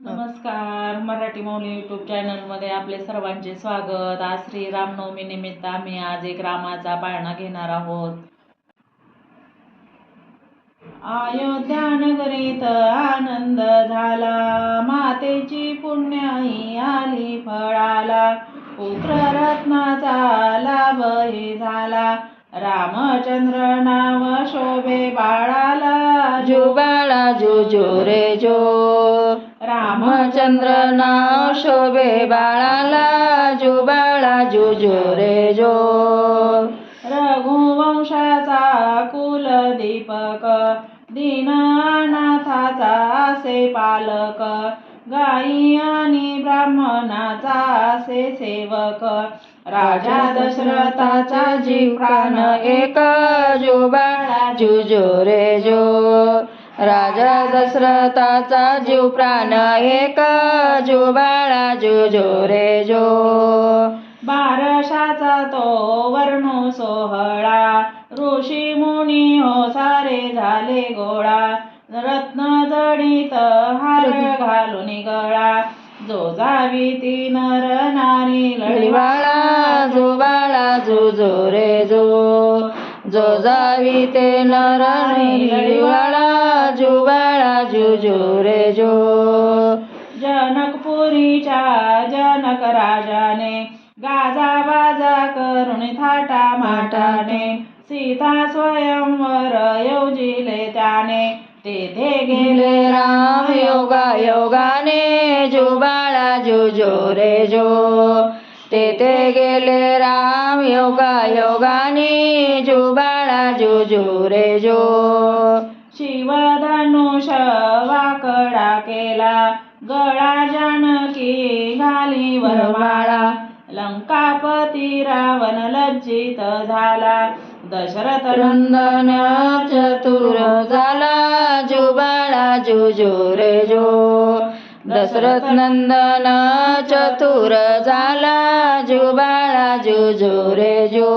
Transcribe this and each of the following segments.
नमस्कार. मराठी मौली यूट्यूब चॅनलमध्ये आपले सर्वांचे स्वागत. आज श्री रामनवमी निमित्त आम्ही आज एक रामाचा पाळणा घेणार आहोत. अयोध्या नगरीत आनंद झाला, मातेची पुण्याई आली फळाला. पुत्र रत्नाचा लाभही झाला, रामचंद्र नाव शोभे बाळाला. जो बाळा जो जो रे जो, रामचंद्र नाव शोभे बाळाला. जो बाळा जो जो रे जो, रघुवंशाचा कुलदीपक, दीननाथाचा असे पालक. गायी आणि ब्राह्मणाचा असे सेवक, राजा दशरथाचा जीव प्राण एक. जो बाळा जो जो रे जो, राजा दशरथाचा जीव प्राण एक. जो बाळा जो जो रे जो, बारशाचा तो वर्णो सोहळा, ऋषी मुनी हो सारे झाले गोळा. रत्न जडित हार घालून गळा, जो जावी ती नर नारी लढीवाळा. जो बाळा जो जो रे जो, जो जावी ते नर नारी लढीवाळा. जो बाळा जो जो रे जो, जनकपुरीच्या जनक राजाने गाजा बाजा करून थाटा माटाने. सीता स्वयंवर योजिले त्याने, तेथे गेले राम योगा योगाने. जो बाळा जो जो रे जो, तेथे गेले राम योगा योगाने. जो बाळा जो जो रे जो, शिवधनुष वाकडा केला, गळा जानकी घाली वरमाळा. लंकापती रावण लज्जित झाला, दशरथ नंदन चतुर झाला. जो बाळा जो जो रे जो, दशरथ नंदन चतुर झाला. जो बाळा जो जो रे जो,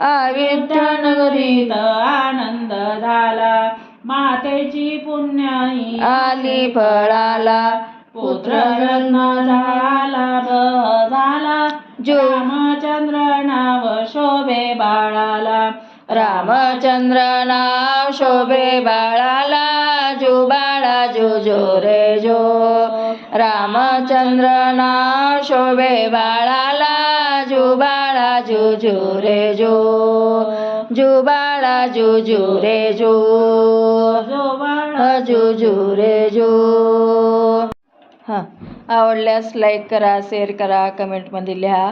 अयोध्या नगरीत आनंद झाला, मातेची पुण्याई आली फळाला. पुत्र रत्नाचा लाभ झाला, रामचंद्र नाव शोभे बाळाला. रामचंद्र नाव शोभे बाळाला. जो बाळा जो जो रे जो, रामचंद्र नाव शोभे बाळाला. जो बाळा जो जो रे जो, जो बाळा जो जो रे जो, जो बाळा जो जो रे जो. आवडल्यास लाईक करा, शेअर करा, कमेंटमध्ये लिहा.